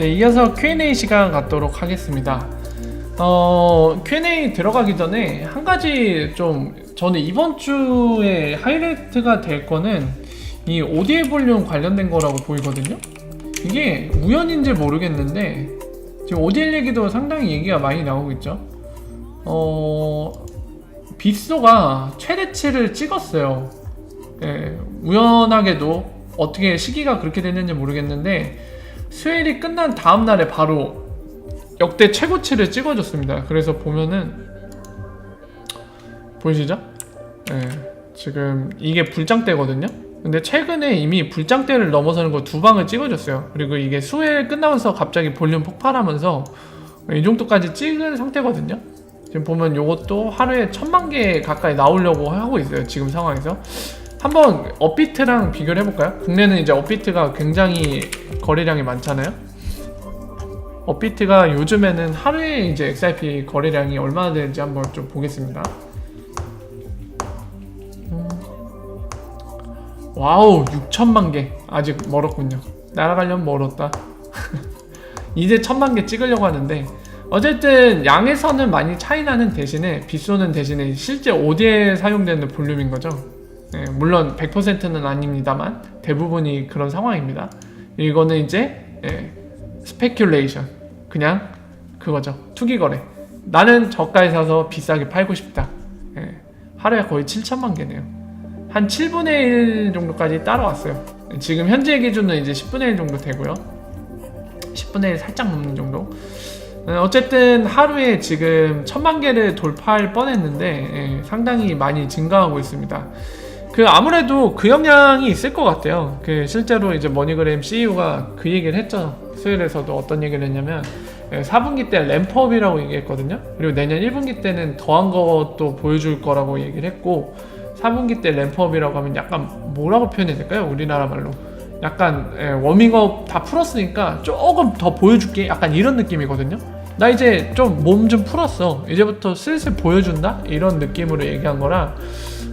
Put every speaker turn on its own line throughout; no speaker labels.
네, 이어서 Q&A 시간 갖도록 하겠습니다. Q&A 들어가기 전에 한 가지 좀 저는 이번 주에 하이라이트가 될 거는 이 ODL 볼륨 관련된 거라고 보이거든요. 이게 우연인지 모르겠는데 지금 ODL 얘기도 상당히 얘기가 많이 나오고 있죠. 빗소가 최대치를 찍었어요. 네, 우연하게도 어떻게 시기가 그렇게 됐는지 모르겠는데 스웨일이 끝난 다음날에 바로 역대 최고치를 찍어줬습니다. 그래서 보면은 보이시죠? 네, 지금 이게 불장대거든요. 근데 최근에 이미 불장대를 넘어서는 거 2방을 찍어줬어요. 그리고 이게 스웨일 끝나면서 갑자기 볼륨 폭발하면서 이 정도까지 찍은 상태거든요. 지금 보면 요것도 하루에 1000만 개 가까이 나오려고 하고 있어요. 지금 상황에서 한번 업비트랑 비교를 해볼까요? 국내는 이제 업비트가 굉장히 거래량이 많잖아요. 업비트가 요즘에는 하루에 이제 XRP 거래량이 얼마나 되는지 한번 좀 보겠습니다. 와우, 6천만 개. 아직 멀었군요. 날아가려면 멀었다. 이제 1000만 개 찍으려고 하는데 어쨌든 양에서는 많이 차이 나는 대신에 빗소는 대신에 실제 OD에 사용되는 볼륨인 거죠. 네, 물론 100%는 아닙니다만 대부분이 그런 상황입니다. 이거는 이제 스페큘레이션, 그냥 그거죠. 투기 거래. 나는 저가에 사서 비싸게 팔고 싶다. 하루에 거의 7천만 개네요. 한 7분의 1 정도까지 따라왔어요. 지금 현재 기준은 이제 10분의 1 정도 되고요. 10분의 1 살짝 넘는 정도. 어쨌든 하루에 지금 1000만 개를 돌파할 뻔했는데 상당히 많이 증가하고 있습니다. 아무래도 그 영향이 있을 것 같아요. 실제로 이제 머니그램 CEO가 그 얘기를 했죠. 스웨일에서도 어떤 얘기를 했냐면 4분기 때 램프업이라고 얘기했거든요. 그리고 내년 1분기 때는 더한 것도 보여줄 거라고 얘기를 했고 4분기 때 램프업이라고 하면 약간 뭐라고 표현해야 될까요? 우리나라 말로 약간 워밍업 다 풀었으니까 조금 더 보여줄게, 약간 이런 느낌이거든요. 나 이제 좀 몸 좀 풀었어, 이제부터 슬슬 보여준다, 이런 느낌으로 얘기한 거라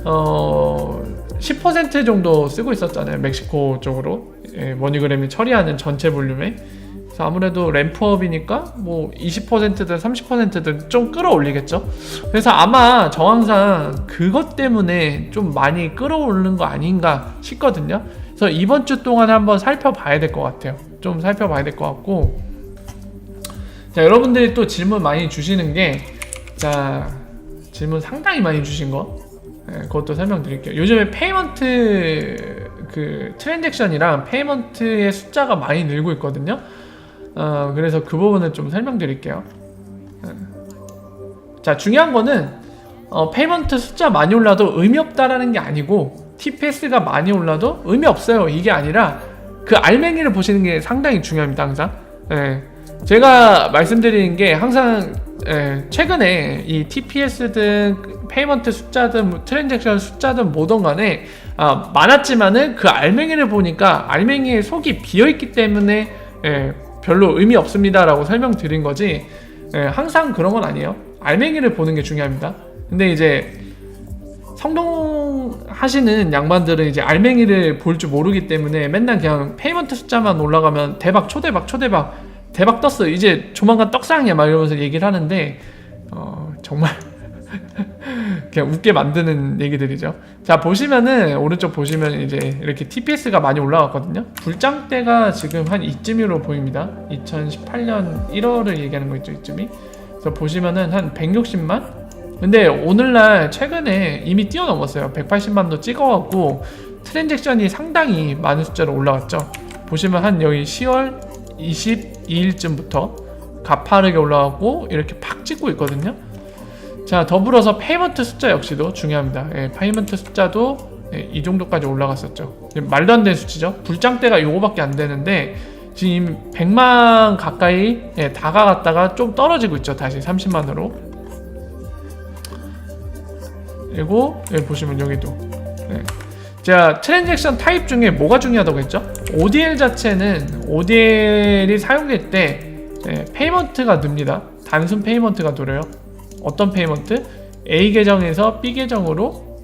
10% 정도 쓰고 있었잖아요, 멕시코 쪽으로. 머니그램이 처리하는 전체 볼륨에. 그래서 아무래도 램프업이니까 뭐 20%든 30%든 좀 끌어올리겠죠. 그래서 아마 정황상 그것 때문에 좀 많이 끌어오르는 거 아닌가 싶거든요. 그래서 이번 주 동안 한번 살펴봐야 될 것 같아요. 좀 살펴봐야 될 것 같고. 자, 여러분들이 또 질문 많이 주시는 게, 자, 질문 상당히 많이 주신 거, 그것도 설명드릴게요. 요즘에 페이먼트 트랜잭션이랑 페이먼트의 숫자가 많이 늘고 있거든요. 그래서 그 부분을 좀 설명드릴게요. 자, 중요한 거는 페이먼트 숫자 많이 올라도 의미 없다라는 게 아니고 TPS가 많이 올라도 의미 없어요, 이게 아니라 그 알맹이를 보시는 게 상당히 중요합니다. 항상 제가 말씀드리는 게 항상 최근에 이 TPS든 페이먼트 숫자든 트랜잭션 숫자든 뭐든 간에 많았지만은 그 알맹이를 보니까 알맹이의 속이 비어있기 때문에 별로 의미 없습니다 라고 설명드린 거지, 항상 그런 건 아니에요. 알맹이를 보는 게 중요합니다. 근데 이제 성공하시는 양반들은 이제 알맹이를 볼 줄 모르기 때문에 맨날 그냥 페이먼트 숫자만 올라가면 대박, 초대박, 대박 떴어, 이제 조만간 떡상이야 막 이러면서 얘기를 하는데 정말 그냥 웃게 만드는 얘기들이죠. 자, 보시면은 오른쪽 보시면 이제 이렇게 TPS가 많이 올라갔거든요. 불장대가 지금 한 이쯤으로 보입니다. 2018년 1월을 얘기하는 거 있죠, 이쯤이. 그래서 보시면은 한 160만? 근데 오늘날 최근에 이미 뛰어넘었어요. 180만도 찍어갖고 트랜잭션이 상당히 많은 숫자로 올라갔죠. 보시면 한 여기 10월 22일쯤부터 가파르게 올라가고 이렇게 팍 찍고 있거든요. 자, 더불어서 페이먼트 숫자 역시도 중요합니다. 페이먼트 숫자도 이 정도까지 올라갔었죠. 말도 안 되는 수치죠. 불장대가 요거밖에 안 되는데 지금 100만 가까이 다가갔다가 좀 떨어지고 있죠. 다시 30만으로. 그리고 여기 보시면 여기도 자, 트랜잭션 타입 중에 뭐가 중요하다고 했죠? ODL 자체는 ODL이 사용될 때 페이먼트가 늡니다. 단순 페이먼트가 돌아요. 어떤 페이먼트? A 계정에서 B 계정으로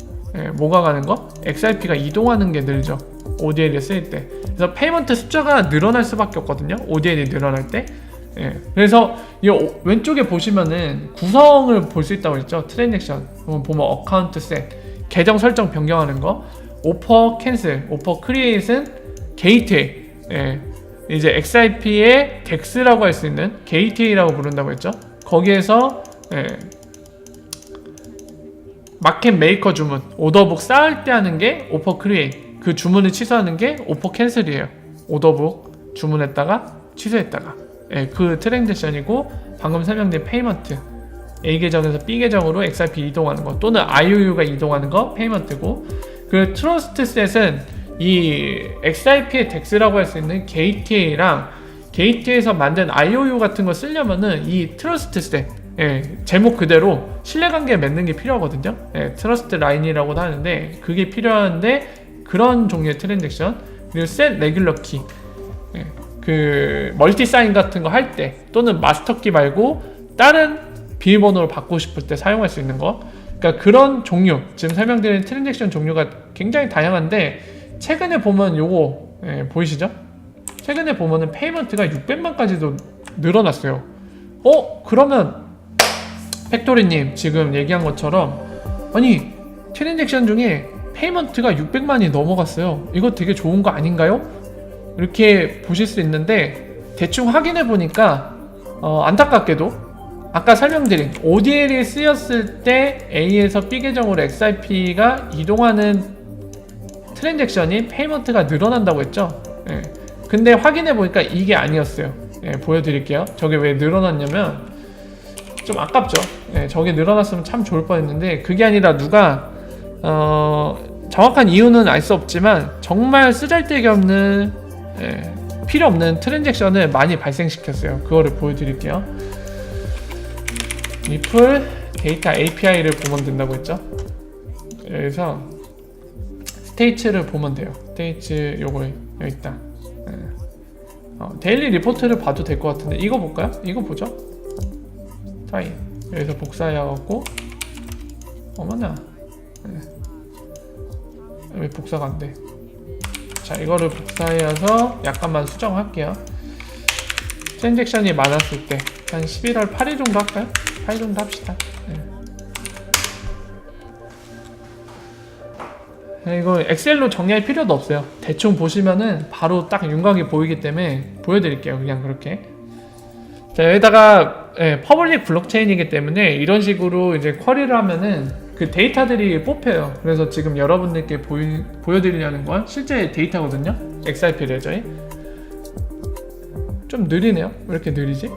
뭐가 가는 거? XRP가 이동하는 게 늘죠. ODL이 쓰일 때. 그래서 페이먼트 숫자가 늘어날 수밖에 없거든요. ODL이 늘어날 때. 그래서 이 왼쪽에 보시면은 구성을 볼 수 있다고 했죠. 트랜잭션 보면 어카운트 셋, 계정 설정 변경하는 거, 오퍼 캔슬, 오퍼 크리에이트는 게이트웨이. 이제 XRP의 덱스라고 할 수 있는 게이트웨이라고 부른다고 했죠. 거기에서 마켓 메이커 주문, 오더북 쌓을 때 하는 게 오퍼 크리에이트, 그 주문을 취소하는 게 오퍼 캔슬이에요. 오더북 주문했다가 취소했다가. 그 트랜잭션이고, 방금 설명드린 페이먼트, A 계정에서 B 계정으로 XRP 이동하는 거, 또는 IOU가 이동하는 거 페이먼트고, 그 트러스트 셋은 이 XRP의 덱스라고 할 수 있는 게이트웨이랑 게이트웨이에서 만든 IOU 같은 거 쓰려면은 이 트러스트 셋, 제목 그대로 신뢰관계 맺는 게 필요하거든요. 트러스트 라인이라고도 하는데 그게 필요한데, 그런 종류의 트랜잭션, 그리고 셋 레귤러 키, 그 멀티 사인 같은 거 할 때, 또는 마스터 키 말고 다른 비밀번호를 받고 싶을 때 사용할 수 있는 거. 그러니까 그런 종류, 지금 설명드린 트랜잭션 종류가 굉장히 다양한데, 최근에 보면 요거 보이시죠? 최근에 보면은 페이먼트가 600만까지도 늘어났어요. 그러면 팩토리님 지금 얘기한 것처럼, 아니 트랜잭션 중에 페이먼트가 600만이 넘어갔어요. 이거 되게 좋은 거 아닌가요? 이렇게 보실 수 있는데, 대충 확인해 보니까 안타깝게도 아까 설명드린 ODL이 쓰였을 때 A에서 B 계정으로 XRP가 이동하는 트랜잭션이 페이먼트가 늘어난다고 했죠. 근데 확인해 보니까 이게 아니었어요. 보여드릴게요. 저게 왜 늘어났냐면, 좀 아깝죠. 저게 늘어났으면 참 좋을 뻔했는데, 그게 아니라 누가 정확한 이유는 알 수 없지만 정말 쓰잘데기 없는, 필요 없는 트랜잭션을 많이 발생시켰어요. 그거를 보여드릴게요. 리플 데이터 API를 보면 된다고 했죠. 여기서 스테이츠를 보면 돼요. 스테이츠 요거 여기 있다. 데일리 리포트를 봐도 될 것 같은데, 이거 볼까요? 이거 보죠. 타임 여기서 복사해갖고, 어머나, 왜 복사가 안 돼? 자, 이거를 복사해서 약간만 수정할게요. 트랜잭션이 많았을 때 한 11월 8일 정도 할까요? 8일 정도 합시다. 이거 엑셀로 정리할 필요도 없어요. 대충 보시면은 바로 딱 윤곽이 보이기 때문에 보여드릴게요. 그냥 그렇게. 자, 여기다가 퍼블릭 블록체인이기 때문에 이런 식으로 이제 쿼리를 하면은 그 데이터들이 뽑혀요. 그래서 지금 여러분들께 보여드리려는 건 실제 데이터거든요. XRP 레저에. 좀 느리네요. 왜 이렇게 느리지?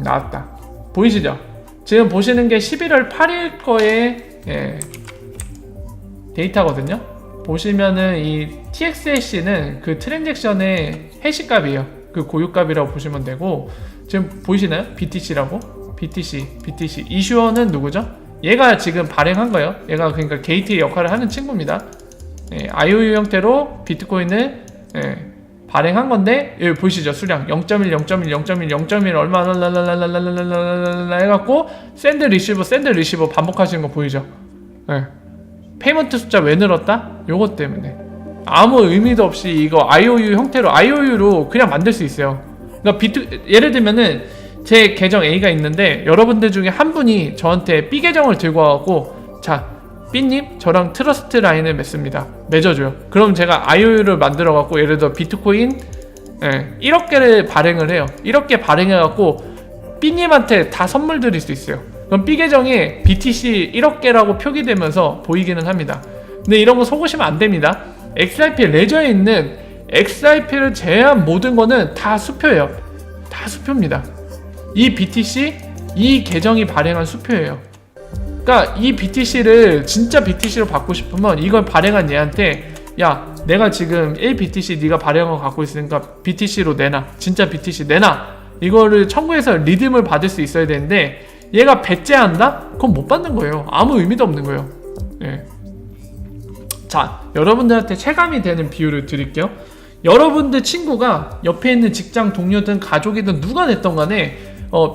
나왔다. 보이시죠? 지금 보시는 게 11월 8일 거의 데이터거든요. 보시면은 이 TXHC는 그 트랜잭션의 해시값이에요. 그 고유값이라고 보시면 되고, 지금 보이시나요? BTC라고? BTC. 이슈어는 누구죠? 얘가 지금 발행한 거예요. 얘가 그러니까 게이트 역할을 하는 친구입니다. IOU 형태로 비트코인을 발행한 건데, 여기 보이시죠? 수량 0.1, 0.1, 0.1, 0.1 얼마 해갖고 샌드 리시버 반복하시는 거 보이죠? 페이먼트 숫자 왜 늘었다? 요것 때문에. 아무 의미도 없이 이거 IOU 형태로, IOU로 그냥 만들 수 있어요. 그러니까 예를 들면은 제 계정 A가 있는데, 여러분들 중에 한 분이 저한테 B 계정을 들고 와갖고, 자, B님 저랑 트러스트 라인을 맺어줘요. 그럼 제가 IOU를 만들어갖고, 예를 들어 비트코인 1억 개를 발행을 해요. 1억 개 발행해갖고 B님한테 다 선물 드릴 수 있어요. 그럼 B 계정에 BTC 1억 개라고 표기되면서 보이기는 합니다. 근데 이런 거 속으시면 안 됩니다. XRP 레저에 있는 XRP를 제외한 모든 거는 다 수표예요. 다 수표입니다. 이 BTC, 이 계정이 발행한 수표예요. 그러니까 이 BTC를 진짜 BTC로 받고 싶으면 이걸 발행한 얘한테, 야, 내가 지금 1BTC 네가 발행한 거 갖고 있으니까 BTC로 내놔. 진짜 BTC 내놔. 이거를 청구해서 리듬을 받을 수 있어야 되는데, 얘가 배째한다? 그건 못 받는 거예요. 아무 의미도 없는 거예요. 자, 여러분들한테 체감이 되는 비유를 드릴게요. 여러분들 친구가 옆에 있는 직장 동료든 가족이든 누가 됐던 간에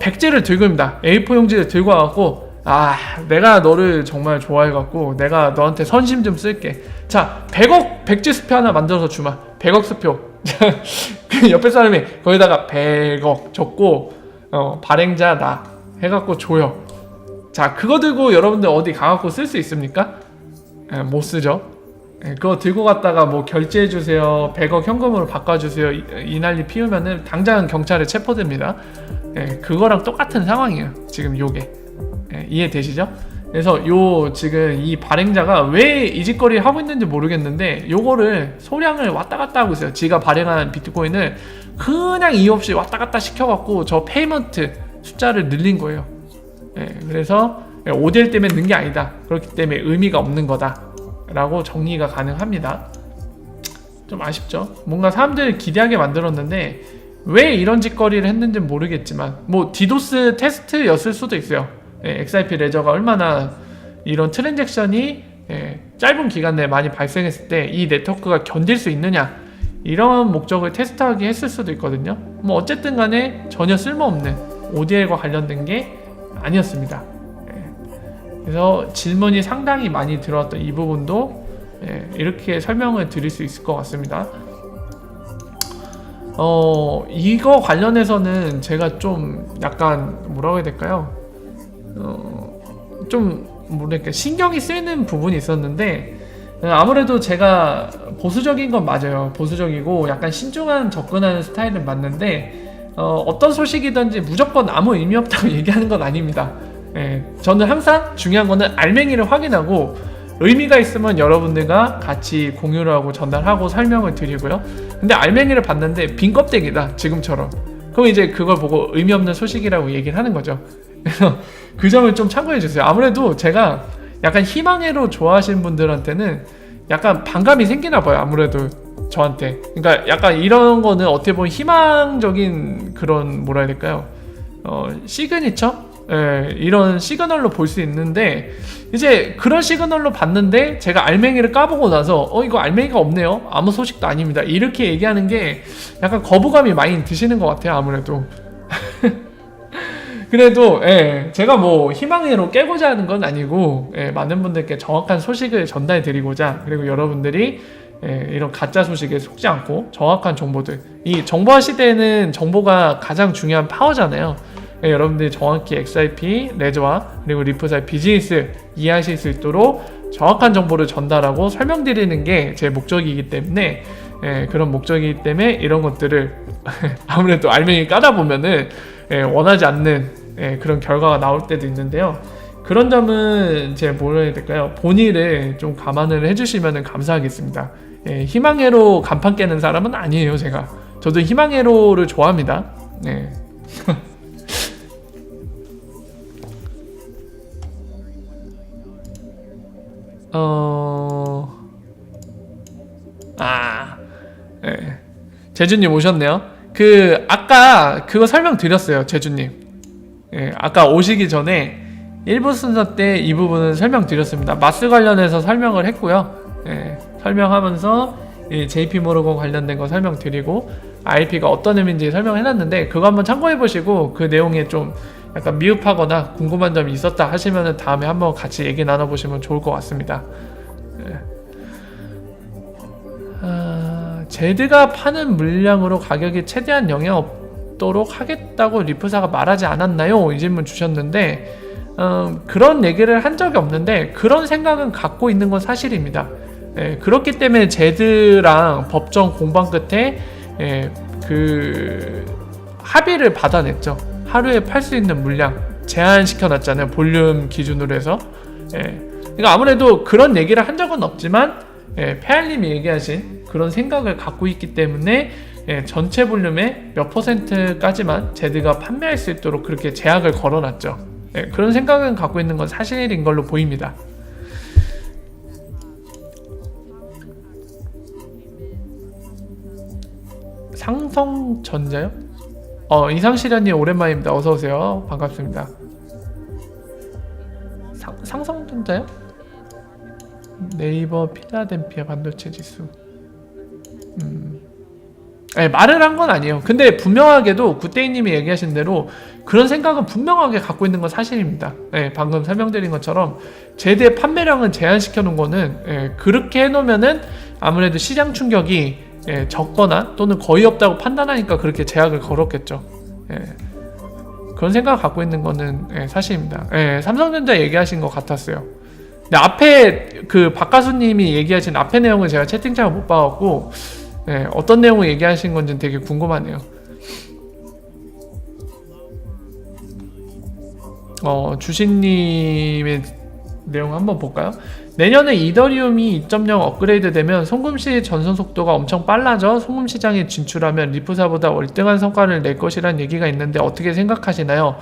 백제를 들고 입니다. A4 용지를 들고 와갖고, 아, 내가 너를 정말 좋아해갖고 내가 너한테 선심 좀 쓸게. 자, 100억 백지 수표 하나 만들어서 주마. 100억 수표. 그 옆에 사람이 거기다가 100억 적고 발행자 나 해갖고 줘요. 자, 그거 들고 여러분들 어디 가갖고 쓸 수 있습니까? 못 쓰죠. 그거 들고 갔다가 뭐 결제해주세요, 100억 현금으로 바꿔주세요 이 난리 피우면은 당장 경찰에 체포됩니다. 그거랑 똑같은 상황이에요 지금 요게. 이해되시죠? 그래서 요 지금 이 발행자가 왜 이 짓거리를 하고 있는지 모르겠는데 요거를 소량을 왔다 갔다 하고 있어요. 지가 발행한 비트코인을 그냥 이유 없이 왔다 갔다 시켜갖고 저 페이먼트 숫자를 늘린 거예요. 그래서 5대1 때문에 는 게 아니다, 그렇기 때문에 의미가 없는 거다 라고 정리가 가능합니다. 좀 아쉽죠? 뭔가 사람들 기대하게 만들었는데 왜 이런 짓거리를 했는지는 모르겠지만 뭐 디도스 테스트였을 수도 있어요. XRP 레저가 얼마나 이런 트랜잭션이 짧은 기간 내에 많이 발생했을 때 이 네트워크가 견딜 수 있느냐, 이런 목적을 테스트하기 했을 수도 있거든요. 뭐 어쨌든 간에 전혀 쓸모없는 ODL과 관련된 게 아니었습니다. 그래서 질문이 상당히 많이 들어왔던 이 부분도 이렇게 설명을 드릴 수 있을 것 같습니다. 이거 관련해서는 제가 좀 약간 뭐라고 해야 될까요? 좀 뭐랄까 신경이 쓰이는 부분이 있었는데, 아무래도 제가 보수적인 건 맞아요. 보수적이고 약간 신중한 접근하는 스타일은 맞는데 어떤 소식이든지 무조건 아무 의미 없다고 얘기하는 건 아닙니다. 저는 항상 중요한 거는 알맹이를 확인하고 의미가 있으면 여러분들과 같이 공유를 하고 전달하고 설명을 드리고요. 근데 알맹이를 봤는데 빈 껍데기다 지금처럼, 그럼 이제 그걸 보고 의미 없는 소식이라고 얘기를 하는 거죠. 그래서 그 점을 좀 참고해 주세요. 아무래도 제가 약간 희망회로 좋아하시는 분들한테는 약간 반감이 생기나 봐요. 아무래도 저한테. 그러니까 약간 이런 거는 어떻게 보면 희망적인 그런 뭐라 해야 될까요? 시그니처? 이런 시그널로 볼 수 있는데, 이제 그런 시그널로 봤는데 제가 알맹이를 까보고 나서 이거 알맹이가 없네요, 아무 소식도 아닙니다, 이렇게 얘기하는 게 약간 거부감이 많이 드시는 것 같아요. 아무래도 그래도 제가 뭐 희망회로 깨고자 하는 건 아니고 많은 분들께 정확한 소식을 전달해 드리고자, 그리고 여러분들이 이런 가짜 소식에 속지 않고 정확한 정보들, 이 정보화 시대에는 정보가 가장 중요한 파워잖아요. 여러분들이 정확히 XRP, 레저와 그리고 리프사의 비즈니스 이해하실 수 있도록 정확한 정보를 전달하고 설명드리는 게 제 목적이기 때문에, 그런 목적이기 때문에 이런 것들을 아무래도 알맹이 까다 보면은 원하지 않는 그런 결과가 나올 때도 있는데요. 그런 점은 제가 뭐라 해야 될까요? 본의를 좀 감안을 해주시면 감사하겠습니다. 희망회로 간판 깨는 사람은 아니에요. 저도 희망회로를 좋아합니다. 제주님 오셨네요. 아까 그거 설명드렸어요. 제주님. 아까 오시기 전에 1부 순서 때 이 부분은 설명드렸습니다. 마스 관련해서 설명을 했고요. 설명하면서 JP모르건 관련된 거 설명드리고 IP가 어떤 의미인지 설명해놨는데, 그거 한번 참고해보시고 그 내용에 좀 약간 미흡하거나 궁금한 점이 있었다 하시면 다음에 한번 같이 얘기 나눠보시면 좋을 것 같습니다. 제드가 파는 물량으로 가격이 최대한 영향 없도록 하겠다고 리프사가 말하지 않았나요? 이 질문 주셨는데, 그런 얘기를 한 적이 없는데 그런 생각은 갖고 있는 건 사실입니다. 그렇기 때문에 제드랑 법정 공방 끝에 그 합의를 받아냈죠. 하루에 팔 수 있는 물량 제한시켜놨잖아요. 볼륨 기준으로 해서. 그러니까 아무래도 그런 얘기를 한 적은 없지만 페알님이 얘기하신 그런 생각을 갖고 있기 때문에 전체 볼륨의 몇 %까지만 제드가 판매할 수 있도록 그렇게 제약을 걸어놨죠. 그런 생각은 갖고 있는 건 사실인 걸로 보입니다. 상성전자요? 이상실현님 오랜만입니다. 어서오세요. 반갑습니다. 상성전자요? 네이버 필라델피아 반도체 지수. 네, 말을 한 건 아니에요. 근데 분명하게도 구떼이님이 얘기하신 대로 그런 생각은 분명하게 갖고 있는 건 사실입니다. 네, 방금 설명드린 것처럼 제대 판매량은 제한시켜 놓은 거는 그렇게 해놓으면은 아무래도 시장 충격이 적거나 또는 거의 없다고 판단하니까 그렇게 제약을 걸었겠죠. 그런 생각을 갖고 있는 거는 사실입니다. 삼성전자 얘기하신 것 같았어요. 근데 앞에 그 박가수님이 얘기하신 앞에 내용을 제가 채팅창을 못 봐갖고 어떤 내용을 얘기하신 건지 되게 궁금하네요. 주신님의 내용 한번 볼까요? 내년에 이더리움이 2.0 업그레이드 되면 송금시 전송 속도가 엄청 빨라져 송금 시장에 진출하면 리프사보다 월등한 성과를 낼 것이란 얘기가 있는데 어떻게 생각하시나요?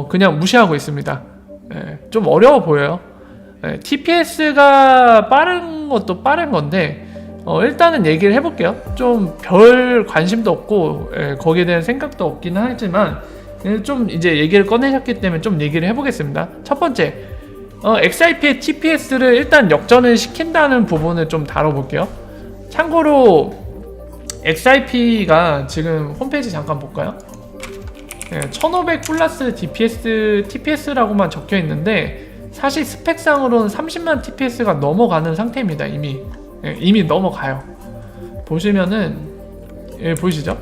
그냥 무시하고 있습니다. 좀 어려워 보여요. TPS가 빠른 것도 빠른 건데 일단은 얘기를 해볼게요. 좀 별 관심도 없고 거기에 대한 생각도 없기는 하지만 좀 이제 얘기를 꺼내셨기 때문에 좀 얘기를 해보겠습니다. 첫 번째, XIP의 TPS를 일단 역전을 시킨다는 부분을 좀 다뤄볼게요. 참고로 XIP가 지금 홈페이지 잠깐 볼까요? 1500 플러스 TPS라고만 적혀 있는데 사실 스펙상으로는 30만 TPS가 넘어가는 상태입니다. 이미 넘어가요. 보시면은 보이시죠?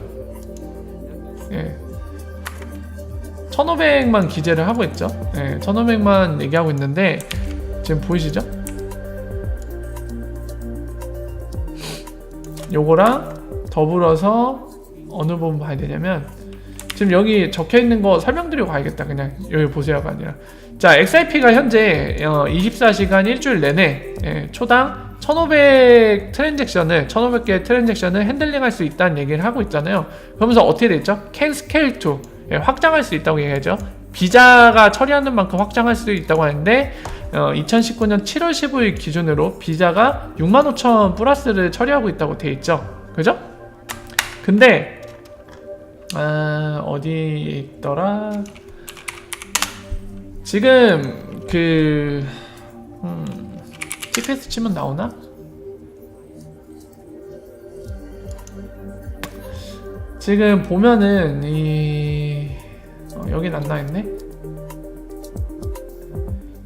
1500만 기재를 하고 있죠. 1500만 얘기하고 있는데 지금 보이시죠? 요거랑 더불어서 어느 부분 봐야 되냐면 지금 여기 적혀있는 거 설명드리고 가야겠다. 그냥 여기 보세요가 아니라 자, XIP가 현재 24시간 일주일 내내 초당 1500 트랜잭션을 1500개의 트랜잭션을 핸들링할 수 있다는 얘기를 하고 있잖아요. 그러면서 어떻게 됐죠? Can scale to 확장할 수 있다고 얘기하죠. 비자가 처리하는 만큼 확장할 수 있다고 하는데 2019년 7월 15일 기준으로 비자가 65,000 플러스를 처리하고 있다고 돼 있죠. 그죠? 근데 어디 있더라? 지금 TPS 치면 나오나? 지금 보면은 여긴 안 나있네.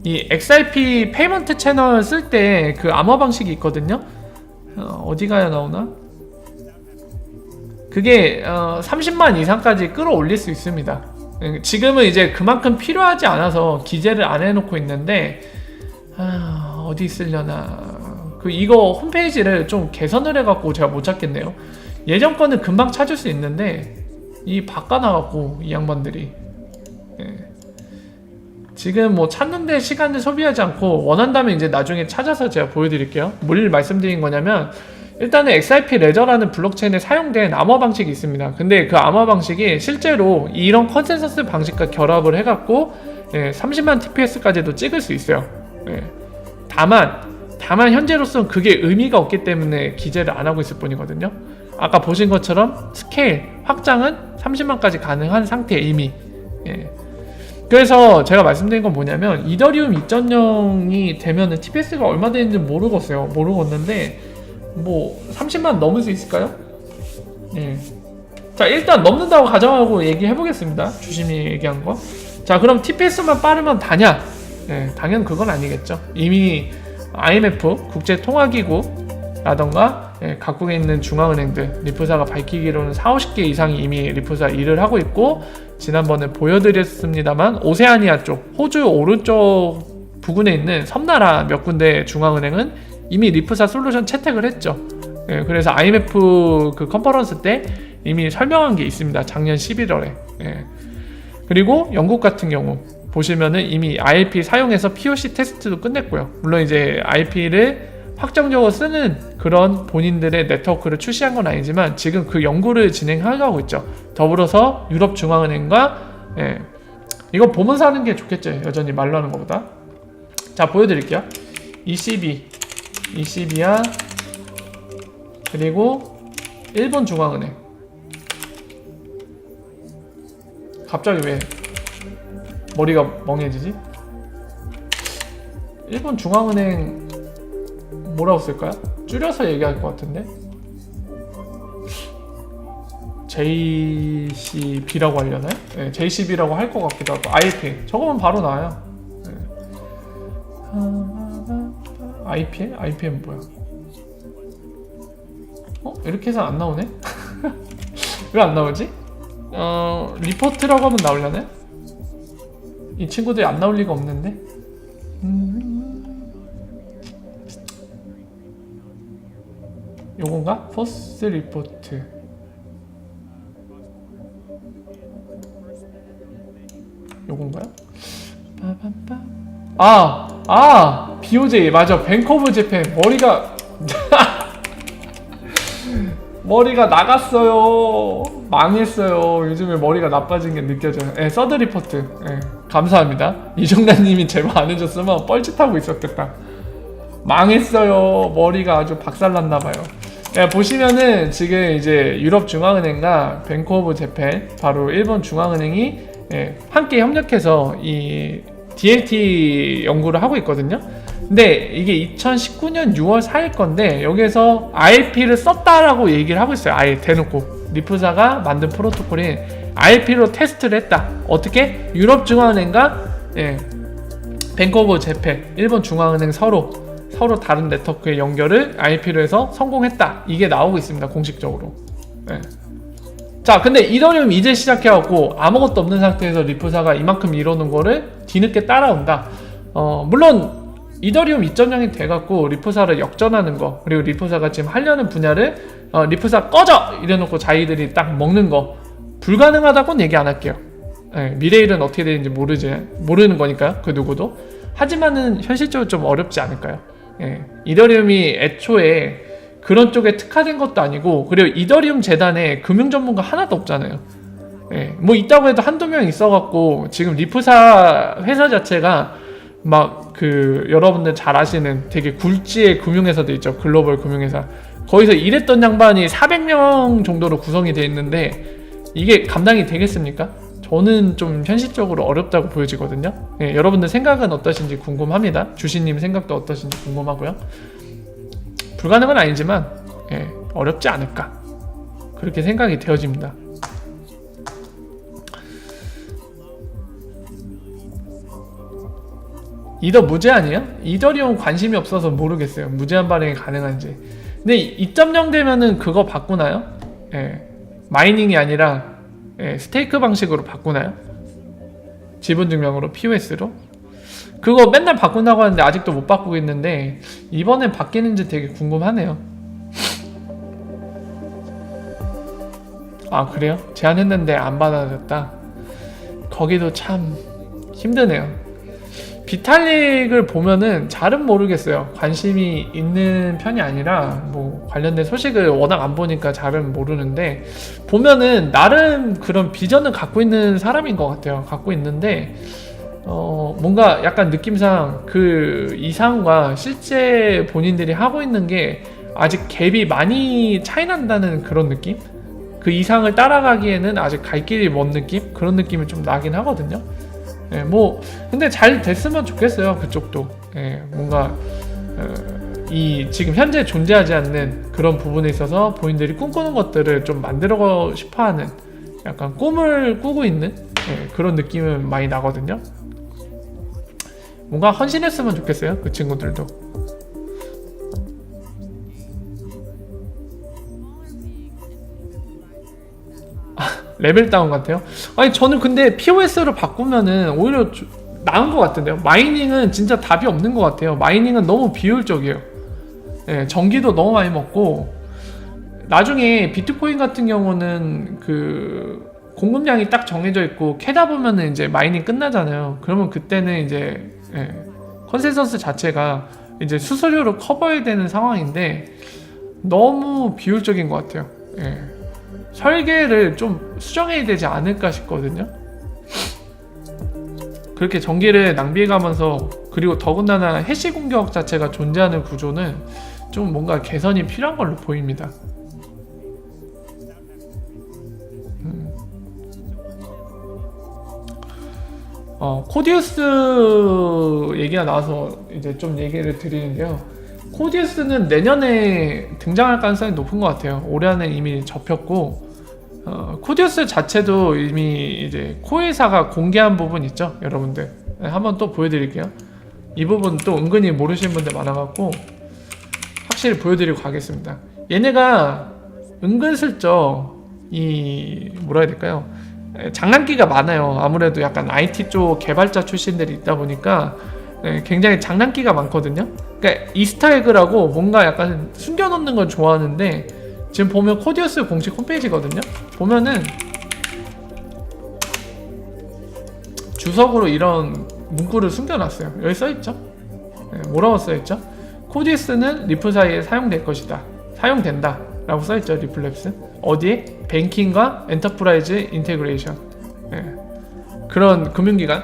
이 XIP 페이먼트 채널 쓸 때 그 암호 방식이 있거든요. 어디 가야 나오나? 그게 30만 이상까지 끌어올릴 수 있습니다. 지금은 이제 그만큼 필요하지 않아서 기재를 안 해놓고 있는데 어디 있으려나. 이거 홈페이지를 좀 개선을 해갖고 제가 못 찾겠네요. 예전 거는 금방 찾을 수 있는데 바꿔놔갖고 이 양반들이 지금 뭐 찾는데 시간을 소비하지 않고 원한다면 이제 나중에 찾아서 제가 보여드릴게요. 뭘 말씀드린 거냐면 일단은 XIP 레저라는 블록체인에 사용된 암호 방식이 있습니다. 근데 그 암호 방식이 실제로 이런 컨센서스 방식과 결합을 해갖고 30만 TPS까지도 찍을 수 있어요. 다만 현재로서는 그게 의미가 없기 때문에 기재를 안 하고 있을 뿐이거든요. 아까 보신 것처럼 스케일 확장은 30만까지 가능한 상태 이미. 그래서 제가 말씀드린 건 뭐냐면 이더리움 2.0이 되면은 TPS가 얼마 되는지 모르겠는데 뭐 30만 넘을 수 있을까요? 자, 일단 넘는다고 가정하고 얘기해 보겠습니다. 주심이 얘기한 거. 자, 그럼 TPS만 빠르면 다냐? 당연 그건 아니겠죠. 이미 IMF 국제통화기구라던가 각국에 있는 중앙은행들 리프사가 밝히기로는 40-50개 이상이 이미 리프사 일을 하고 있고, 지난번에 보여드렸습니다만 오세아니아 쪽 호주 오른쪽 부근에 있는 섬나라 몇 군데 중앙은행은 이미 리프사 솔루션 채택을 했죠. 그래서 IMF 그 컨퍼런스 때 이미 설명한 게 있습니다. 작년 11월에. 그리고 영국 같은 경우 보시면은 이미 IIP 사용해서 POC 테스트도 끝냈고요. 물론 이제 IP를 확정적으로 쓰는 그런 본인들의 네트워크를 출시한 건 아니지만 지금 그 연구를 진행하고 있죠. 더불어서 유럽중앙은행과 이거 보면서 하는 게 좋겠죠. 여전히 말로 하는 것보다. 자, 보여드릴게요. ECB야. 그리고 일본 중앙은행. 갑자기 왜 머리가 멍해지지? 일본 중앙은행 뭐라고 쓸까요? 줄여서 얘기할 것 같은데. JCB라고 하려나요? 네, JCB라고 할 것 같기도 하고 IPA 저거면 바로 나와요. 네. IPA? IPA는 뭐야? 이렇게 해서 안 나오네? 왜 안 나오지? 리포트라고 하면 나오려나요? 이 친구들이 안 나올 리가 없는데? 요건가? 포스 리포트. 요건가요? BOJ 맞아. 뱅크 오브 재팬. 머리가 나갔어요. 망했어요. 요즘에 머리가 나빠진 게 느껴져요. 서드 리포트. 감사합니다. 이종란님이 제발 안 해줬으면 뻘짓하고 있었겠다. 망했어요. 머리가 아주 박살났나봐요. 보시면은 지금 이제 유럽중앙은행과 뱅크 오브 재팬, 바로 일본 중앙은행이 함께 협력해서 이 DLT 연구를 하고 있거든요. 근데 이게 2019년 6월 4일 건데 여기에서 IRP를 썼다라고 얘기를 하고 있어요. 아예 대놓고 리프사가 만든 프로토콜인 IRP로 테스트를 했다. 어떻게? 유럽중앙은행과 뱅크 오브 재팬, 일본 중앙은행 서로 다른 네트워크의 연결을 IRP로 해서 성공했다. 이게 나오고 있습니다. 공식적으로. 자, 근데 이더리움 이제 시작해갖고 아무것도 없는 상태에서 리프사가 이만큼 이뤄놓은 거를 뒤늦게 따라온다. 물론 이더리움 2.0이 돼갖고 리프사를 역전하는 거, 그리고 리프사가 지금 하려는 분야를 리프사 꺼져! 이래놓고 자기들이 딱 먹는 거 불가능하다고는 얘기 안 할게요. 미래일은 어떻게 되는지 모르는 거니까요. 그 누구도. 하지만은 현실적으로 좀 어렵지 않을까요? 이더리움이 애초에 그런 쪽에 특화된 것도 아니고, 그리고 이더리움 재단에 금융 전문가 하나도 없잖아요. 뭐 있다고 해도 한두 명 있어갖고 지금 리프사 회사 자체가 막 여러분들 잘 아시는 되게 굴지의 금융회사도 있죠. 글로벌 금융회사. 거기서 일했던 양반이 400명 정도로 구성이 되어 있는데 이게 감당이 되겠습니까? 저는 좀 현실적으로 어렵다고 보여지거든요. 여러분들 생각은 어떠신지 궁금합니다. 주신님 생각도 어떠신지 궁금하고요. 불가능은 아니지만 어렵지 않을까, 그렇게 생각이 되어집니다. 이더 무제한이요? 이더리움 관심이 없어서 모르겠어요. 무제한 발행이 가능한지. 근데 2.0 되면은 그거 바꾸나요? 마이닝이 아니라 스테이크 방식으로 바꾸나요? 지분증명으로, POS로? 그거 맨날 바꾼다고 하는데 아직도 못 바꾸고 있는데 이번엔 바뀌는지 되게 궁금하네요. 아, 그래요? 제안했는데 안 받아줬다. 거기도 참 힘드네요. 비탈릭을 보면은 잘은 모르겠어요. 관심이 있는 편이 아니라 뭐 관련된 소식을 워낙 안 보니까 잘은 모르는데, 보면은 나름 그런 비전을 갖고 있는 사람인 것 같아요. 갖고 있는데 뭔가 약간 느낌상 그 이상과 실제 본인들이 하고 있는 게 아직 갭이 많이 차이 난다는 그런 느낌? 그 이상을 따라가기에는 아직 갈 길이 먼 느낌? 그런 느낌이 좀 나긴 하거든요. 뭐 근데 잘 됐으면 좋겠어요. 그쪽도 뭔가 이 지금 현재 존재하지 않는 그런 부분에 있어서 본인들이 꿈꾸는 것들을 좀 만들고 싶어하는, 약간 꿈을 꾸고 있는 그런 느낌은 많이 나거든요. 뭔가 헌신했으면 좋겠어요. 그 친구들도. 레벨 다운 같아요? 아니, 저는 근데 POS로 바꾸면은 오히려 나은 것 같은데요. 마이닝은 진짜 답이 없는 것 같아요. 마이닝은 너무 비효율적이에요. 전기도 너무 많이 먹고, 나중에 비트코인 같은 경우는 그 공급량이 딱 정해져 있고 캐다 보면은 이제 마이닝 끝나잖아요. 그러면 그때는 이제 컨센서스 자체가 이제 수수료로 커버해야 되는 상황인데 너무 비효율적인 것 같아요. 설계를 좀 수정해야 되지 않을까 싶거든요. 그렇게 전기를 낭비해가면서, 그리고 더군다나 해시 공격 자체가 존재하는 구조는 좀 뭔가 개선이 필요한 걸로 보입니다. 코디우스 얘기가 나와서 이제 좀 얘기를 드리는데요. 코디우스는 내년에 등장할 가능성이 높은 것 같아요. 올해 안에 이미 접혔고, 코디우스 자체도 이미 이제 코회사가 공개한 부분 있죠, 여러분들. 네, 한번 또 보여드릴게요. 이 부분 또 은근히 모르시는 분들 많아갖고 확실히 보여드리고 가겠습니다. 얘네가 은근슬쩍 이 뭐라 해야 될까요? 장난기가 많아요. 아무래도 약간 IT 쪽 개발자 출신들이 있다 보니까 굉장히 장난기가 많거든요. 그러니까 이스터에그라고 뭔가 약간 숨겨놓는 걸 좋아하는데, 지금 보면 코디우스 공식 홈페이지거든요. 보면은 주석으로 이런 문구를 숨겨놨어요. 여기 써있죠. 뭐라고 써있죠? 코디우스는 리프 사이에 사용될 것이다, 사용된다 라고 써있죠. 리플랩스 어디에? 뱅킹과 엔터프라이즈 인테그레이션, 그런 금융기관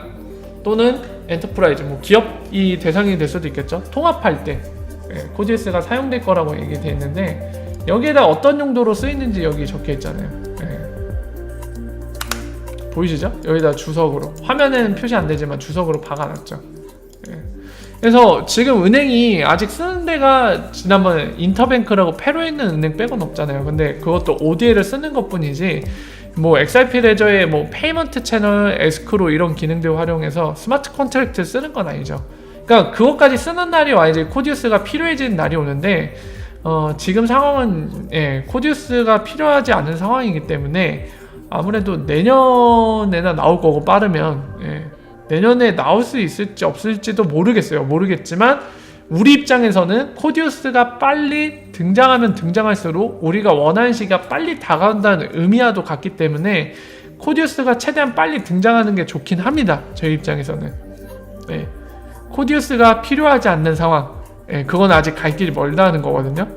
또는 엔터프라이즈, 뭐 기업이 대상이 될 수도 있겠죠. 통합할 때 코디우스가 사용될 거라고 얘기되어 있는데, 여기에다 어떤 용도로 쓰이는지 여기 적혀 있잖아요. 보이시죠? 여기다 주석으로, 화면에는 표시 안 되지만 주석으로 박아놨죠. 그래서 지금 은행이 아직 쓰는 데가 지난번에 인터뱅크라고 페루에 있는 은행 빼곤 없잖아요. 근데 그것도 ODA를 쓰는 것 뿐이지, 뭐 XRP 레저의 뭐 페이먼트 채널, 에스크로 이런 기능들 활용해서 스마트 컨트랙트 쓰는 건 아니죠. 그러니까 그것까지 쓰는 날이 와야지 코디우스가 필요해지는 날이 오는데, 지금 상황은 코디우스가 필요하지 않은 상황이기 때문에 아무래도 내년에나 나올 거고, 빠르면 내년에 나올 수 있을지 없을지도 모르겠지만 우리 입장에서는 코디우스가 빨리 등장하면 등장할수록 우리가 원하는 시기가 빨리 다가온다는 의미와도 같기 때문에 코디우스가 최대한 빨리 등장하는 게 좋긴 합니다. 저희 입장에서는. 코디우스가 필요하지 않는 상황, 그건 아직 갈 길이 멀다는 거거든요.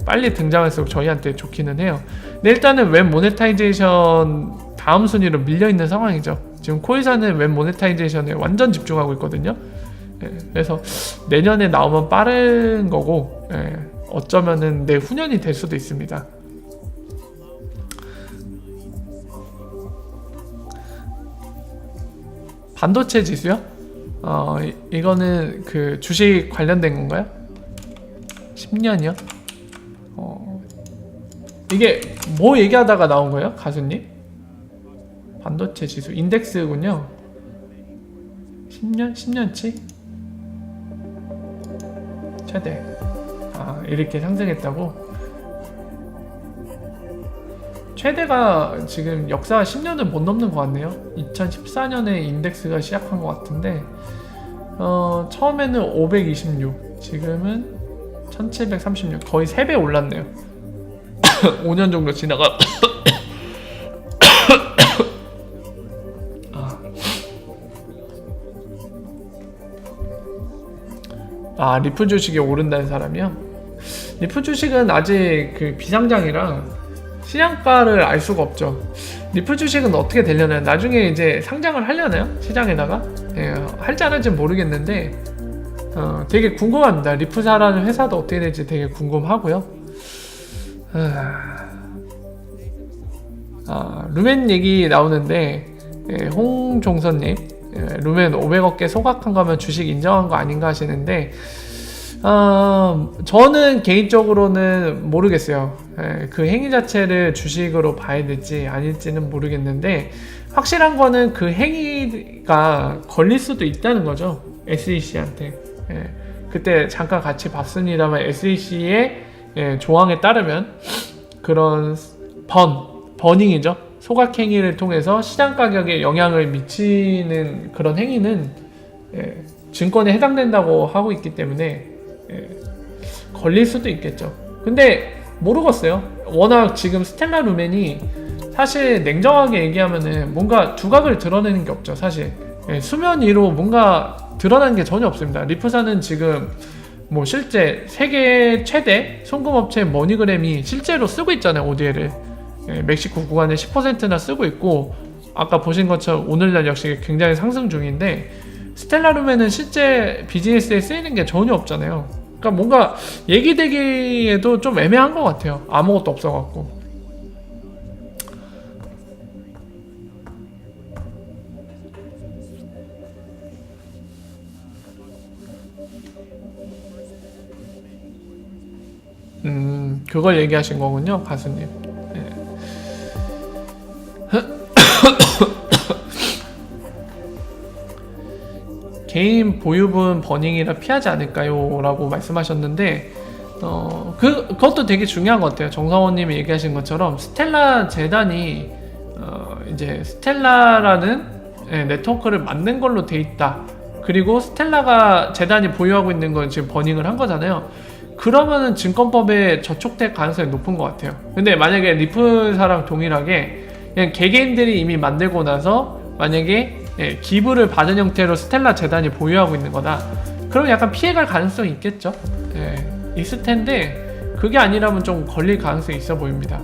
빨리 등장할수록 저희한테 좋기는 해요. 근데 일단은 웹 모네타이제이션 다음 순위로 밀려있는 상황이죠. 지금 코회사는 웹 모네타이제이션에 완전 집중하고 있거든요. 그래서 내년에 나오면 빠른 거고, 어쩌면은 내후년이 될 수도 있습니다. 반도체 지수요? 이거는 그 주식 관련된 건가요? 10년이요? 이게 뭐 얘기하다가 나온 거예요, 가수님? 반도체 지수 인덱스군요. 10년? 10년치? 최대. 이렇게 상승했다고? 최대가 지금 역사 10년을 못 넘는 것 같네요. 2014년에 인덱스가 시작한 것 같은데, 처음에는 526, 지금은 1736, 거의 3배 올랐네요. 5년 정도 지나가. 리프 주식이 오른다는 사람이요? 리프 주식은 아직 그 비상장이라 시장가를 알 수가 없죠. 리프 주식은 어떻게 되려나요? 나중에 이제 상장을 하려나요? 시장에다가? 할지 안 할지 모르겠는데, 되게 궁금합니다. 리프사라는 회사도 어떻게 될지 되게 궁금하고요. 루멘 얘기 나오는데, 홍종선님, 루멘 500억 개 소각한 거면 주식 인정한 거 아닌가 하시는데, 저는 개인적으로는 모르겠어요. 그 행위 자체를 주식으로 봐야 될지 아닐지는 모르겠는데, 확실한 거는 그 행위가 걸릴 수도 있다는 거죠. SEC한테. 그때 잠깐 같이 봤습니다만, SEC의 조항에 따르면 그런 버닝이죠. 소각 행위를 통해서 시장 가격에 영향을 미치는 그런 행위는 증권에 해당된다고 하고 있기 때문에 걸릴 수도 있겠죠. 근데 모르겠어요. 워낙 지금 스텔라 루멘이 사실 냉정하게 얘기하면은 뭔가 두각을 드러내는 게 없죠. 사실 수면 위로 뭔가 드러나는 게 전혀 없습니다. 리프사는 지금 뭐 실제 세계 최대 송금업체 머니그램이 실제로 쓰고 있잖아요. ODA를 멕시코 구간에 10%나 쓰고 있고, 아까 보신 것처럼 오늘날 역시 굉장히 상승 중인데, 스텔라 루멘은 실제 비즈니스에 쓰이는 게 전혀 없잖아요. 그러니까 뭔가 얘기되기에도 좀 애매한 것 같아요. 아무것도 없어갖고. 그걸 얘기하신 거군요, 가수님. 개인 보유분 버닝이라 피하지 않을까요? 라고 말씀하셨는데 그것도 되게 중요한 것 같아요. 정성호님이 얘기하신 것처럼 스텔라 재단이 이제 스텔라라는 네트워크를 만든 걸로 돼 있다. 그리고 스텔라가 재단이 보유하고 있는 건 지금 버닝을 한 거잖아요. 그러면은 증권법에 저촉될 가능성이 높은 것 같아요. 근데 만약에 리플사랑 동일하게 그냥 개개인들이 이미 만들고 나서 만약에 기부를 받은 형태로 스텔라 재단이 보유하고 있는 거다. 그럼 약간 피해갈 가능성이 있겠죠. 있을 텐데 그게 아니라면 좀 걸릴 가능성이 있어 보입니다.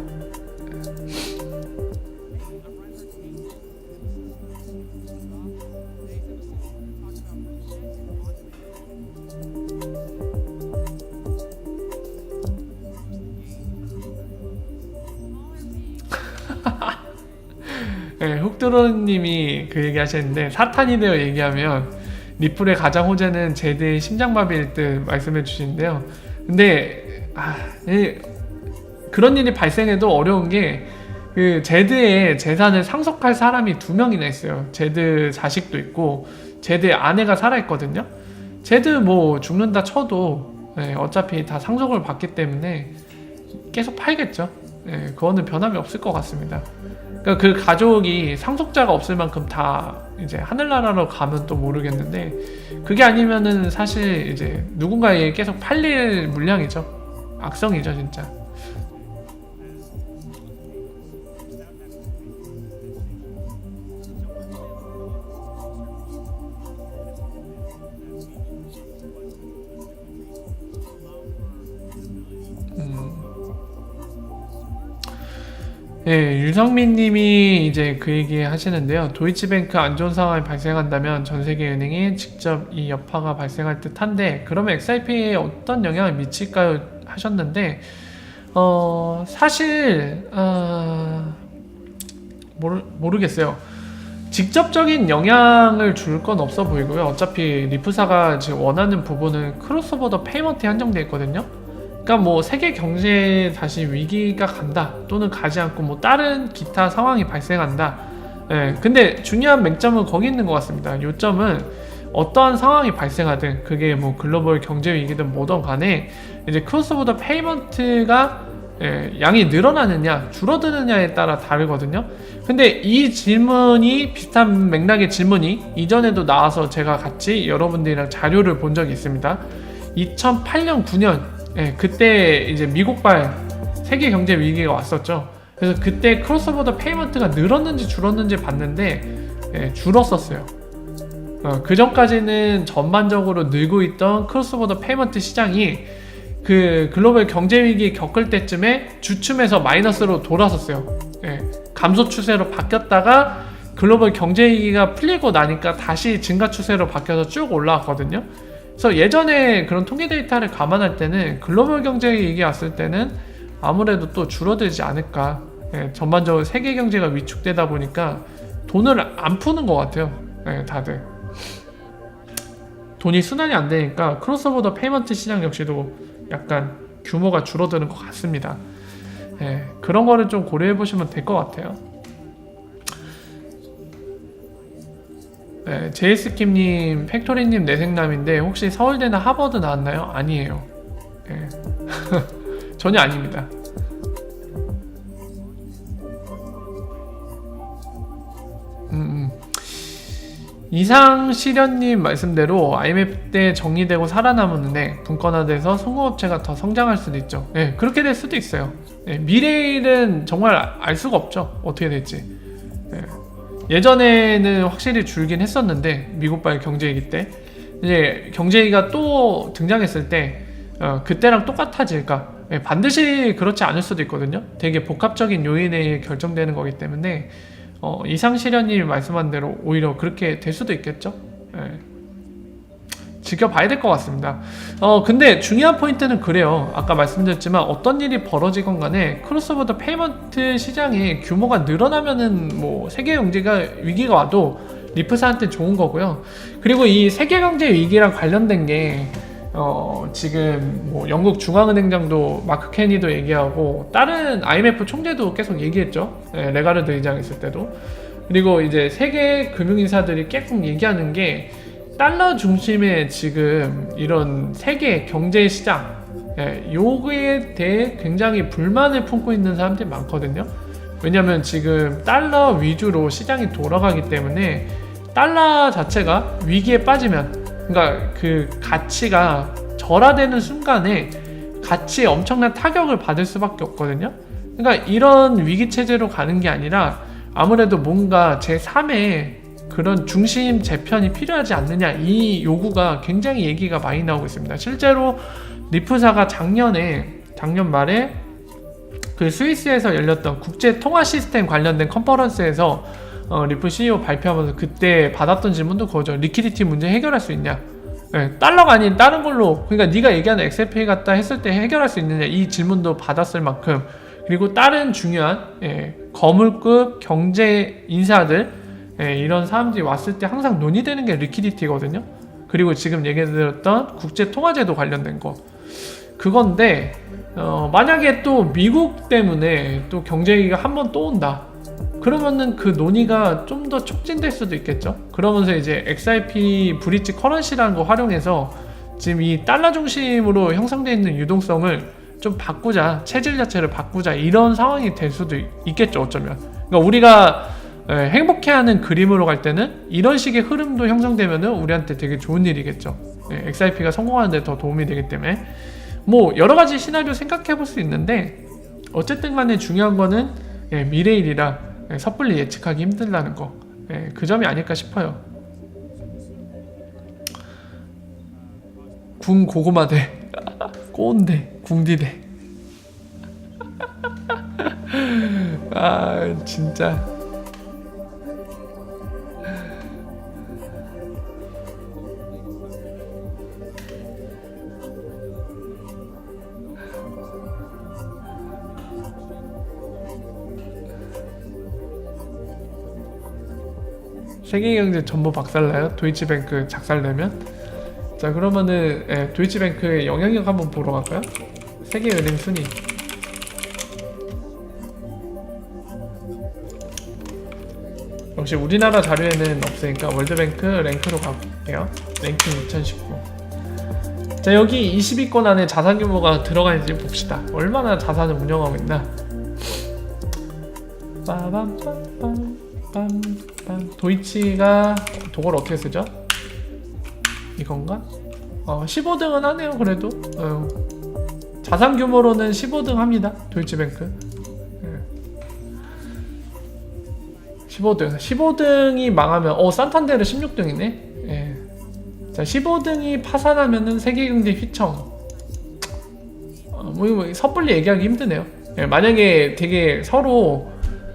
훅드로님이 그 얘기 하셨는데 사탄이 되어 얘기하면 리플의 가장 호재는 제드의 심장마비일 듯 말씀해 주시는데요. 근데 그런 일이 발생해도 어려운 게 그 제드의 재산을 상속할 사람이 2명이나 있어요. 제드 자식도 있고 제드의 아내가 살아있거든요. 제드 뭐 죽는다 쳐도 어차피 다 상속을 받기 때문에 계속 팔겠죠. 그거는 변함이 없을 것 같습니다. 그러니까 그 가족이 상속자가 없을 만큼 다 이제 하늘나라로 가면 또 모르겠는데 그게 아니면은 사실 이제 누군가에게 계속 팔릴 물량이죠. 악성이죠, 진짜. 유성민 님이 이제 그 얘기 하시는데요. 도이치뱅크 안 좋은 상황이 발생한다면 전 세계 은행이 직접 이 여파가 발생할 듯 한데, 그러면 XRP에 어떤 영향을 미칠까요? 하셨는데, 사실, 모르겠어요. 직접적인 영향을 줄 건 없어 보이고요. 어차피 리프사가 지금 원하는 부분은 크로스보더 페이먼트에 한정되어 있거든요. 그러니까 뭐 세계 경제에 다시 위기가 간다 또는 가지 않고 뭐 다른 기타 상황이 발생한다. 근데 중요한 맹점은 거기 있는 것 같습니다. 요점은 어떠한 상황이 발생하든 그게 뭐 글로벌 경제 위기든 뭐든 간에 이제 크로스보더 페이먼트가 양이 늘어나느냐 줄어드느냐에 따라 다르거든요. 근데 이 질문이 비슷한 맥락의 질문이 이전에도 나와서 제가 같이 여러분들이랑 자료를 본 적이 있습니다. 2008년 9년 그때 이제 미국발 세계 경제 위기가 왔었죠. 그래서 그때 크로스보더 페이먼트가 늘었는지 줄었는지 봤는데 줄었었어요. 그 전까지는 전반적으로 늘고 있던 크로스보더 페이먼트 시장이 그 글로벌 경제 위기 겪을 때쯤에 주춤해서 마이너스로 돌아섰어요. 감소 추세로 바뀌었다가 글로벌 경제 위기가 풀리고 나니까 다시 증가 추세로 바뀌어서 쭉 올라왔거든요. 그래서 예전에 그런 통계 데이터를 감안할 때는 글로벌 경제 위기 왔을 때는 아무래도 또 줄어들지 않을까. 전반적으로 세계 경제가 위축되다 보니까 돈을 안 푸는 것 같아요. 다들 돈이 순환이 안 되니까 크로스보더 페이먼트 시장 역시도 약간 규모가 줄어드는 것 같습니다. 그런 거를 좀 고려해 보시면 될 것 같아요. 제이스킴님, 팩토리님 내생남인데 혹시 서울대나 하버드 나왔나요? 아니에요. 전혀 아닙니다. 이상시련님 말씀대로 IMF 때 정리되고 살아남은 은행, 분권화돼서 송금업체가 더 성장할 수도 있죠. 그렇게 될 수도 있어요. 미래일은 정말 알 수가 없죠. 어떻게 될지. 예전에는 확실히 줄긴 했었는데 미국발 경제위기 때 이제 경제위기가 또 등장했을 때 그때랑 똑같아질까? 반드시 그렇지 않을 수도 있거든요. 되게 복합적인 요인에 의해 결정되는 거기 때문에 이상시련님이 말씀한 대로 오히려 그렇게 될 수도 있겠죠. 지켜봐야 될 것 같습니다. 근데 중요한 포인트는 그래요. 아까 말씀드렸지만 어떤 일이 벌어지건 간에 크로스보더 페이먼트 시장의 규모가 늘어나면은 뭐 세계 경제가 위기가 와도 리프사한테 좋은 거고요. 그리고 이 세계 경제 위기랑 관련된 게 지금 뭐 영국 중앙은행장도 마크 케니도 얘기하고 다른 IMF 총재도 계속 얘기했죠. 레가르드 의장 있을 때도. 그리고 이제 세계 금융인사들이 계속 얘기하는 게 달러 중심의 지금 이런 세계 경제 시장, 요거에 대해 굉장히 불만을 품고 있는 사람들이 많거든요. 왜냐면 지금 달러 위주로 시장이 돌아가기 때문에 달러 자체가 위기에 빠지면, 그러니까 그 가치가 절하되는 순간에 가치에 엄청난 타격을 받을 수밖에 없거든요. 그러니까 이런 위기 체제로 가는 게 아니라 아무래도 뭔가 제3의 그런 중심 재편이 필요하지 않느냐, 이 요구가 굉장히 얘기가 많이 나오고 있습니다. 실제로 리프사가 작년 말에 그 스위스에서 열렸던 국제 통화 시스템 관련된 컨퍼런스에서 리프 CEO 발표하면서 그때 받았던 질문도 그거죠. 리퀴디티 문제 해결할 수 있냐? 달러가 아닌 다른 걸로, 그러니까 네가 얘기하는 엑셀페이 같다 했을 때 해결할 수 있느냐, 이 질문도 받았을 만큼, 그리고 다른 중요한 거물급 경제 인사들, 이런 사람들이 왔을 때 항상 논의되는 게 리퀴디티거든요. 그리고 지금 얘기드렸던 국제 통화제도 관련된 거, 그건데 만약에 또 미국 때문에 또 경제 위기가 한 번 또 온다, 그러면은 그 논의가 좀 더 촉진될 수도 있겠죠. 그러면서 이제 XRP 브릿지 커런시라는 거 활용해서 지금 이 달러 중심으로 형성되어 있는 유동성을 좀 바꾸자, 체질 자체를 바꾸자, 이런 상황이 될 수도 있겠죠, 어쩌면. 그러니까 우리가 행복해하는 그림으로 갈 때는 이런 식의 흐름도 형성되면은 우리한테 되게 좋은 일이겠죠. XRP가 성공하는 데 더 도움이 되기 때문에 뭐 여러 가지 시나리오 생각해 볼 수 있는데, 어쨌든 간에 중요한 거는 미래일이라 섣불리 예측하기 힘들다는 거, 그 점이 아닐까 싶어요. 궁 고구마대 꼬운대 궁디대. 아 진짜 세계경제 전부 박살나요? 도이치뱅크 작살내면? 자 그러면은 도이치뱅크의 영향력 한번 보러 갈까요? 세계은행 순위. 역시 우리나라 자료에는 없으니까 월드뱅크 랭크로 가볼게요. 랭킹 2019. 자 여기 20위권 안에 자산 규모가 들어가는지 봅시다. 얼마나 자산을 운영하고 있나. 빠밤빰빰 빰빰. 도이치가 도걸 어떻게 쓰죠? 이건가? 15등은 하네요. 그래도 자산 규모로는 15등 합니다. 도이치뱅크 15등이 망하면 산탄데르 16등이네. 자 15등이 파산하면은 세계경제 휘청. 뭐 섣불리 얘기하기 힘드네요. 만약에 되게 서로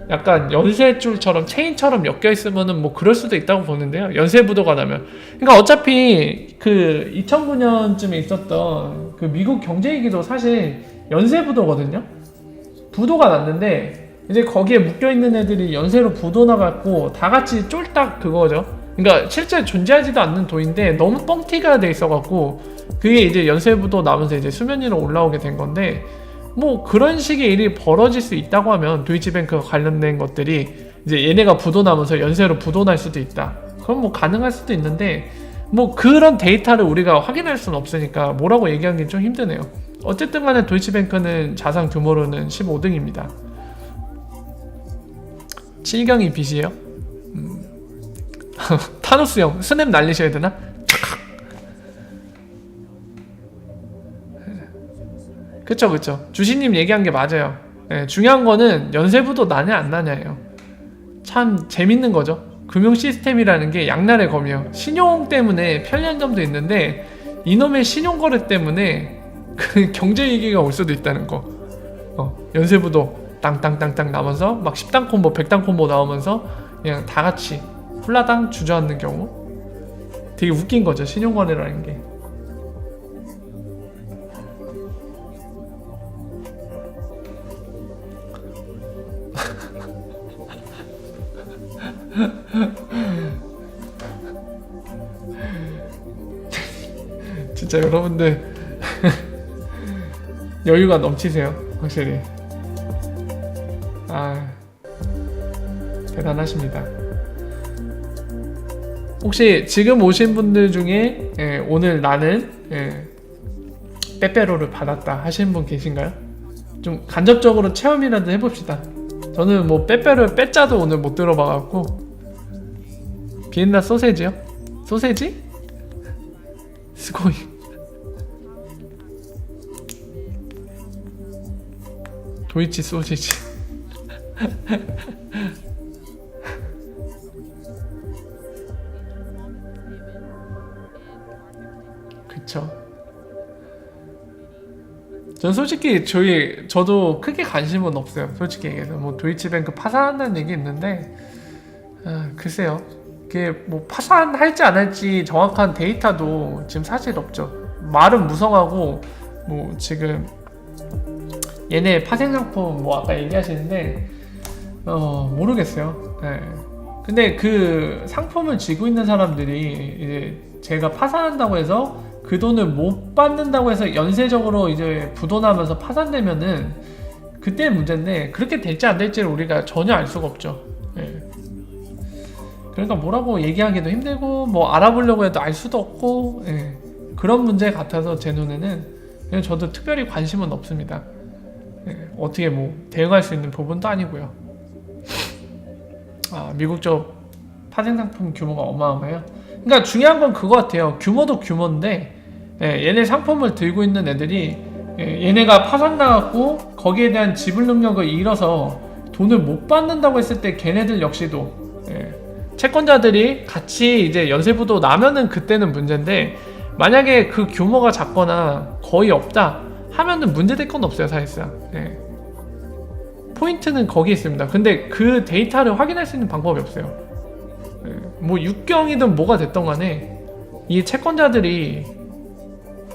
약간 연쇄줄처럼 체인처럼 엮여 있으면은 뭐 그럴 수도 있다고 보는데요. 연쇄부도가 나면. 그러니까 어차피 그 2009년쯤에 있었던 그 미국 경제위기도 사실 연쇄부도거든요. 부도가 났는데 이제 거기에 묶여 있는 애들이 연쇄로 부도 나갔고 다 같이 쫄딱 그거죠. 그러니까 실제 존재하지도 않는 도인데 너무 뻥튀기가 돼 있어갖고 그게 이제 연쇄부도 나면서 이제 수면 위로 올라오게 된 건데, 뭐 그런 식의 일이 벌어질 수 있다고 하면 도이치뱅크와 관련된 것들이 이제 얘네가 부도 나면서 연쇄로 부도 날 수도 있다. 그럼 뭐 가능할 수도 있는데 뭐 그런 데이터를 우리가 확인할 수는 없으니까 뭐라고 얘기하기 좀 힘드네요. 어쨌든 간에 도이치뱅크는 자산 규모로는 15등입니다. 7경이 빚이에요? 타노스 형 스냅 날리셔야 되나? 그쵸. 주시님 얘기한 게 맞아요. 중요한 거는 연쇄부도 나냐 안 나냐예요. 참 재밌는 거죠. 금융 시스템이라는 게 양날의 검이에요. 신용 때문에 편리한 점도 있는데 이놈의 신용 거래 때문에 그 경제 위기가 올 수도 있다는 거. 연쇄부도 땅땅땅땅 나면서 막 10단 콤보 100단 콤보 나오면서 그냥 다 같이 훌라당 주저앉는 경우. 되게 웃긴 거죠, 신용 거래라는 게. 진짜 여러분들 여유가 넘치세요, 확실히. 대단하십니다. 혹시 지금 오신 분들 중에 오늘 나는 빼빼로를 받았다 하시는 분 계신가요? 좀 간접적으로 체험이라도 해봅시다. 저는 뭐 빼빼로 빼짜도 오늘 못 들어봐갖고. 비엔나 소세지요? 소세지? 스고이. 도이치 소시지. 그쵸. 전 솔직히 저도 크게 관심은 없어요. 솔직히 얘기해서 뭐 도이치뱅크 파산한다는 얘기 있는데 글쎄요. 그게 뭐 파산할지 안 할지 정확한 데이터도 지금 사실 없죠. 말은 무성하고 뭐 지금 얘네 파생상품 뭐 아까 얘기하시는데 모르겠어요. 네. 근데 그 상품을 쥐고 있는 사람들이 이제 제가 파산한다고 해서 그 돈을 못 받는다고 해서 연쇄적으로 이제 부도나면서 파산되면은 그때 문제인데, 그렇게 될지 안 될지를 우리가 전혀 알 수가 없죠. 네. 그러니까 뭐라고 얘기하기도 힘들고 뭐 알아보려고 해도 알 수도 없고 그런 문제 같아서 제 눈에는 그냥 저도 특별히 관심은 없습니다. 어떻게 뭐 대응할 수 있는 부분도 아니고요. 미국 쪽 파생상품 규모가 어마어마해요. 그러니까 중요한 건 그거 같아요. 규모도 규모인데 얘네 상품을 들고 있는 애들이 얘네가 파산나갖고 거기에 대한 지불 능력을 잃어서 돈을 못 받는다고 했을 때 걔네들 역시도 채권자들이 같이 이제 연쇄부도 나면은 그때는 문제인데, 만약에 그 규모가 작거나 거의 없다 하면은 문제될 건 없어요 사실상. 포인트는 거기에 있습니다. 근데 그 데이터를 확인할 수 있는 방법이 없어요. 뭐 육경이든 뭐가 됐던 간에 이 채권자들이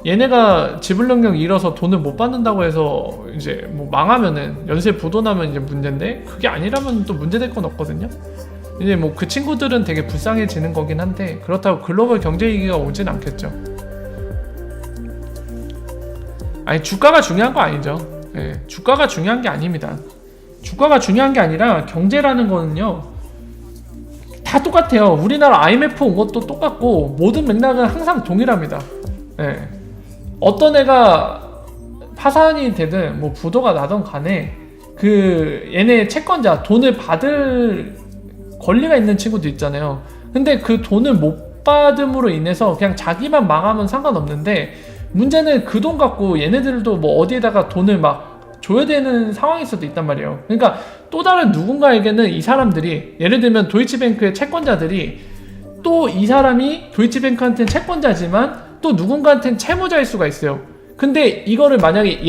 얘네가 지불 능력 잃어서 돈을 못 받는다고 해서 이제 뭐 망하면은 연쇄 부도나면 이제 문제인데, 그게 아니라면 또 문제될 건 없거든요. 이제 뭐 그 친구들은 되게 불쌍해지는 거긴 한데, 그렇다고 글로벌 경제 위기가 오진 않겠죠. 아니 주가가 중요한 거 아니죠. 주가가 중요한 게 아닙니다. 주가가 중요한 게 아니라 경제라는 거는요 다 똑같아요. 우리나라 IMF 온 것도 똑같고 모든 맥락은 항상 동일합니다. 어떤 애가 파산이 되든 뭐 부도가 나든 간에 그 얘네 채권자 돈을 받을 권리가 있는 친구도 있잖아요. 근데 그 돈을 못 받음으로 인해서 그냥 자기만 망하면 상관없는데, 문제는 그 돈 갖고 얘네들도 뭐 어디에다가 돈을 막 줘야 되는 상황일 수도 있단 말이에요. 그러니까 또 다른 누군가에게는 이 사람들이, 예를 들면 도이치뱅크의 채권자들이 또 이 사람이 도이치뱅크한테는 채권자지만 또 누군가한테는 채무자일 수가 있어요. 근데 이거를 만약에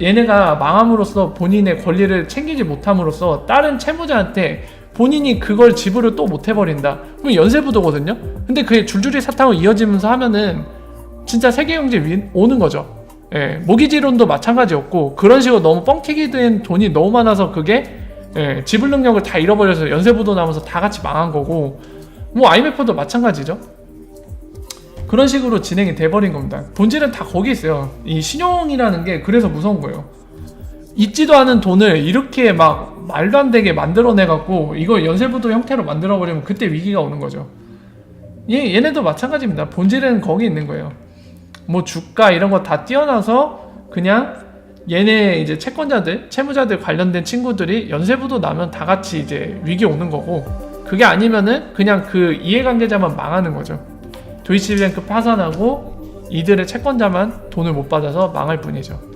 얘네가 망함으로써 본인의 권리를 챙기지 못함으로써 다른 채무자한테 본인이 그걸 지불을 또 못 해버린다. 그럼 연쇄부도거든요. 근데 그게 줄줄이 사탕으로 이어지면서 하면은 진짜 세계 경제 오는 거죠. 모기지론도 마찬가지였고, 그런 식으로 너무 뻥튀기 된 돈이 너무 많아서 그게 지불 능력을 다 잃어버려서 연쇄부도 나면서 다 같이 망한 거고, 뭐 IMF도 마찬가지죠. 그런 식으로 진행이 돼버린 겁니다. 본질은 다 거기 있어요. 이 신용이라는 게 그래서 무서운 거예요. 있지도 않은 돈을 이렇게 막 말도 안 되게 만들어내갖고 이걸 연쇄부도 형태로 만들어버리면 그때 위기가 오는 거죠. 얘네도 마찬가지입니다. 본질은 거기 있는 거예요. 뭐 주가 이런 거 다 뛰어나서 그냥 얘네 이제 채권자들, 채무자들 관련된 친구들이 연쇄부도 나면 다 같이 이제 위기 오는 거고, 그게 아니면은 그냥 그 이해관계자만 망하는 거죠. 도이치뱅크 파산하고 이들의 채권자만 돈을 못 받아서 망할 뿐이죠.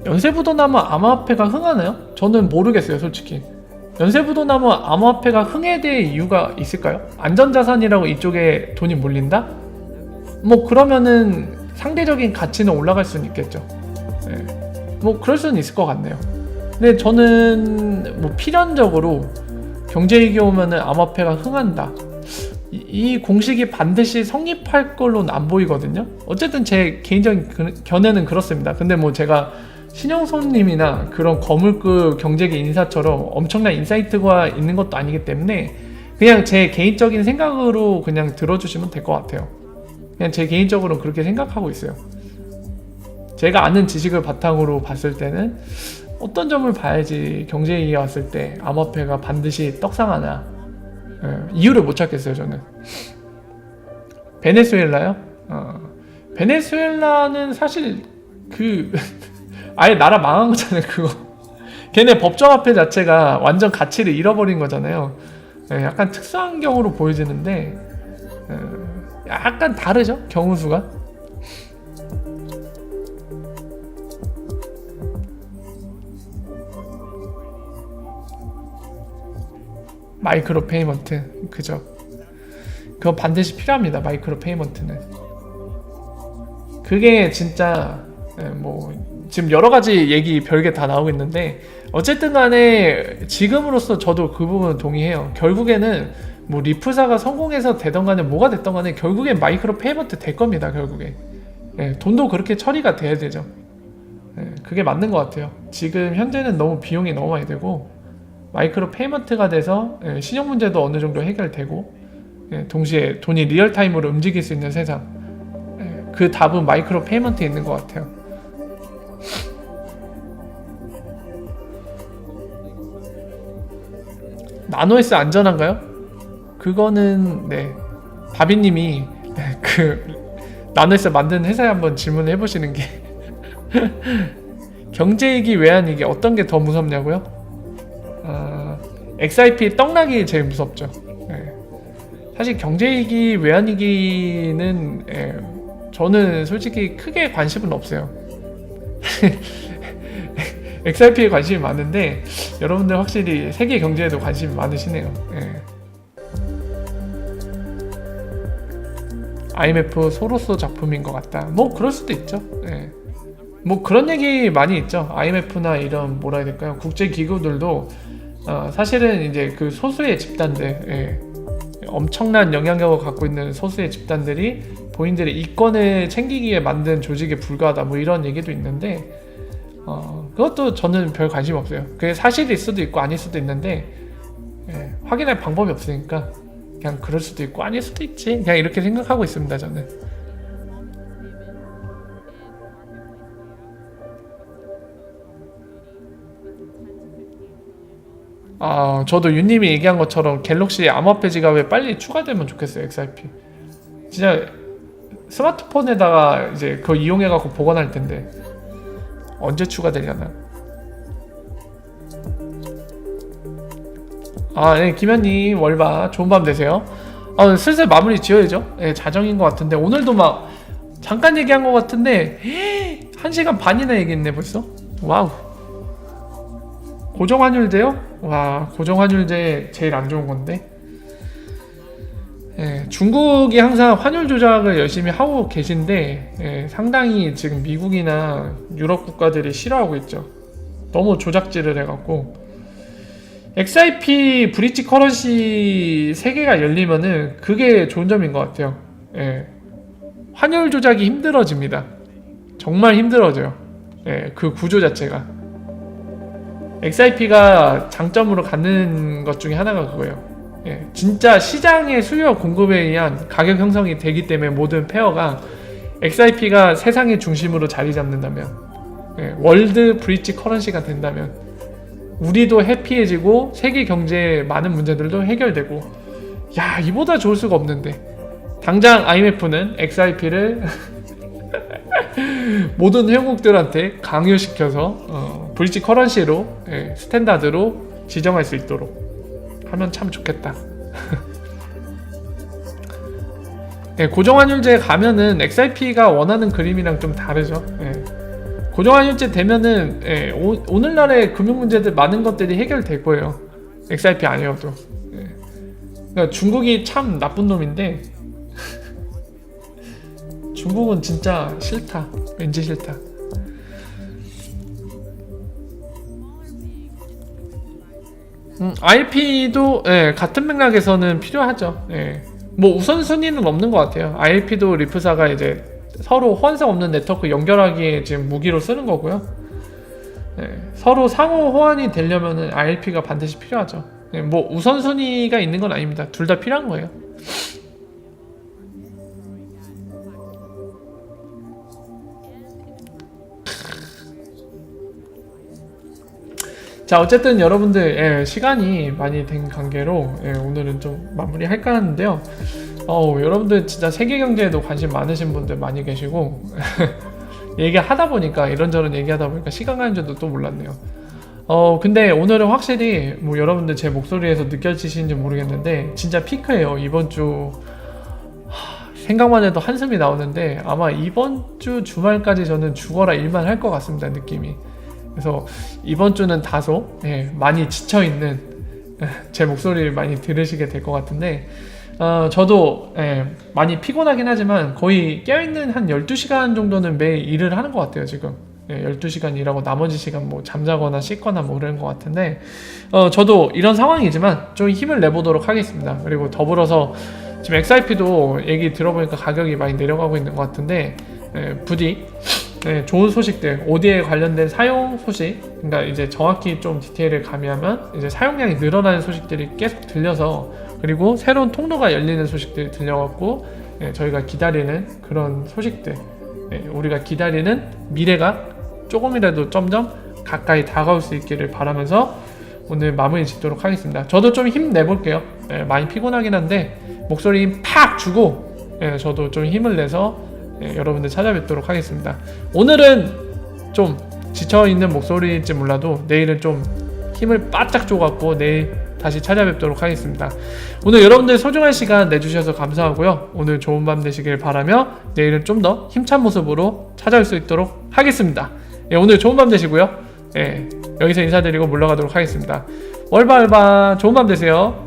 연쇄부도나무 암호화폐가 흥하나요? 저는 모르겠어요 솔직히. 연쇄부도나무 암호화폐가 흥에 대해 이유가 있을까요? 안전자산이라고 이쪽에 돈이 몰린다? 뭐 그러면은 상대적인 가치는 올라갈 수는 있겠죠. 뭐 그럴 수는 있을 것 같네요. 근데 저는 뭐 필연적으로 경제위기 오면은 암호화폐가 흥한다, 이 공식이 반드시 성립할 걸로는 안 보이거든요. 어쨌든 제 개인적인 견해는 그렇습니다. 근데 뭐 제가 신영선님이나 그런 거물급 경제계 인사처럼 엄청난 인사이트가 있는 것도 아니기 때문에 그냥 제 개인적인 생각으로 그냥 들어주시면 될 것 같아요. 그냥 제 개인적으로 그렇게 생각하고 있어요. 제가 아는 지식을 바탕으로 봤을 때는 어떤 점을 봐야지 경제위기에 왔을 때 암호화폐가 반드시 떡상하나, 이유를 못 찾겠어요 저는. 베네수엘라요? 베네수엘라는 사실 그 아예 나라 망한 거잖아요 그거. 걔네 법정화폐 자체가 완전 가치를 잃어버린 거잖아요. 약간 특수한 경우로 보여지는데 약간 다르죠 경우수가. 마이크로 페이먼트, 그죠? 그거 반드시 필요합니다. 마이크로 페이먼트는. 그게 진짜 뭐 지금 여러 가지 얘기 별게 다 나오고 있는데 어쨌든 간에 지금으로서 저도 그 부분은 동의해요. 결국에는 뭐 리프사가 성공해서 되던 간에 뭐가 됐던 간에 결국엔 마이크로 페이먼트 될 겁니다. 결국에 돈도 그렇게 처리가 돼야 되죠. 그게 맞는 것 같아요. 지금 현재는 너무 비용이 너무 많이 되고 마이크로 페이먼트가 돼서 신용 문제도 어느 정도 해결되고 동시에 돈이 리얼타임으로 움직일 수 있는 세상, 그 답은 마이크로 페이먼트에 있는 것 같아요. 나노S 안전한가요? 그거는 바비님이 그 나노S 만든 회사에 한번 질문을 해보시는 게 경제이기 외환이기 어떤 게 더 무섭냐고요? XIP 떡락이 제일 무섭죠. 사실 경제이기 외환이기는 저는 솔직히 크게 관심은 없어요. XRP에 관심이 많은데 여러분들 확실히 세계 경제에도 관심이 많으시네요. IMF 소로서 작품인 것 같다. 뭐 그럴 수도 있죠. 뭐 그런 얘기 많이 있죠. IMF나 이런 뭐라 해야 될까요? 국제 기구들도 사실은 이제 그 소수의 집단들, 엄청난 영향력을 갖고 있는 소수의 집단들이 본인들의 이권을 챙기기 위해 만든 조직에 불과하다 뭐 이런 얘기도 있는데 그것도 저는 별 관심 없어요. 그게 사실일 수도 있고 아닐 수도 있는데 확인할 방법이 없으니까 그냥 그럴 수도 있고 아닐 수도 있지 그냥 이렇게 생각하고 있습니다 저는. 저도 윤님이 얘기한 것처럼 갤럭시 암호화폐 지갑에 빨리 추가되면 좋겠어요. XRP 진짜 스마트폰에다가 이제 그거 이용해갖고 보관할 텐데 언제 추가되려나. 네, 김현님 월바 좋은 밤 되세요. 슬슬 마무리 지어야죠. 자정인 것 같은데 오늘도 막 잠깐 얘기한 것 같은데 1시간 반이나 얘기했네 벌써. 와우. 고정환율제요? 와, 고정환율제 제일 안 좋은 건데. 중국이 항상 환율 조작을 열심히 하고 계신데 상당히 지금 미국이나 유럽 국가들이 싫어하고 있죠. 너무 조작질을 해갖고 XIP 브릿지 커런시 세계가 열리면은 그게 좋은 점인 것 같아요. 환율 조작이 힘들어집니다. 정말 힘들어져요. 그 구조 자체가. XIP가 장점으로 갖는 것 중에 하나가 그거예요. 진짜 시장의 수요와 공급에 의한 가격 형성이 되기 때문에 모든 페어가 XIP가 세상의 중심으로 자리 잡는다면, 월드 브릿지 커런시가 된다면 우리도 해피해지고 세계 경제의 많은 문제들도 해결되고, 야, 이보다 좋을 수가 없는데 당장 IMF는 XIP를 모든 회원국들한테 강요시켜서 브릿지 커런시로 스탠다드로 지정할 수 있도록 하면 참 좋겠다. 고정환율제 가면은 XIP가 원하는 그림이랑 좀 다르죠. 고정환율제 되면은 오늘날의 금융 문제들 많은 것들이 해결될 거예요. XIP 아니어도. 그러니까 중국이 참 나쁜 놈인데 중국은 진짜 싫다. 왠지 싫다. ILP도 같은 맥락에서는 필요하죠. 뭐 우선순위는 없는 것 같아요. ILP도 리프사가 이제 서로 호환성 없는 네트워크 연결하기에 지금 무기로 쓰는 거고요. 서로 상호 호환이 되려면은 ILP가 반드시 필요하죠. 뭐 우선순위가 있는 건 아닙니다. 둘 다 필요한 거예요. 자, 어쨌든 여러분들 시간이 많이 된 관계로 오늘은 좀 마무리할까 하는데요. 여러분들 진짜 세계경제에도 관심 많으신 분들 많이 계시고 얘기하다 보니까 이런저런 얘기하다 보니까 시간 가는 줄도 또 몰랐네요. 근데 오늘은 확실히 뭐 여러분들 제 목소리에서 느껴지시는지 모르겠는데 진짜 피크예요. 이번 주 생각만 해도 한숨이 나오는데 아마 이번 주 주말까지 저는 죽어라 일만 할 것 같습니다. 느낌이. 그래서 이번 주는 다소 많이 지쳐있는 제 목소리를 많이 들으시게 될 것 같은데 저도 많이 피곤하긴 하지만 거의 깨어있는 한 12시간 정도는 매일 일을 하는 것 같아요. 지금 12시간 일하고 나머지 시간 뭐 잠자거나 씻거나 뭐 그런 것 같은데 저도 이런 상황이지만 좀 힘을 내보도록 하겠습니다. 그리고 더불어서 지금 XRP도 얘기 들어보니까 가격이 많이 내려가고 있는 것 같은데 부디 좋은 소식들, OD에 관련된 사용 소식, 그러니까 이제 정확히 좀 디테일을 가미하면 이제 사용량이 늘어나는 소식들이 계속 들려서 그리고 새로운 통로가 열리는 소식들이 들려갖고 저희가 기다리는 그런 소식들, 우리가 기다리는 미래가 조금이라도 점점 가까이 다가올 수 있기를 바라면서 오늘 마무리 짓도록 하겠습니다. 저도 좀 힘내볼게요. 많이 피곤하긴 한데 목소리 팍 주고 저도 좀 힘을 내서 여러분들 찾아뵙도록 하겠습니다. 오늘은 좀 지쳐있는 목소리일지 몰라도 내일은 좀 힘을 바짝 줘갖고 내일 다시 찾아뵙도록 하겠습니다. 오늘 여러분들 소중한 시간 내주셔서 감사하고요. 오늘 좋은 밤 되시길 바라며 내일은 좀 더 힘찬 모습으로 찾아올 수 있도록 하겠습니다. 오늘 좋은 밤 되시고요. 여기서 인사드리고 물러가도록 하겠습니다. 월바월바 좋은 밤 되세요.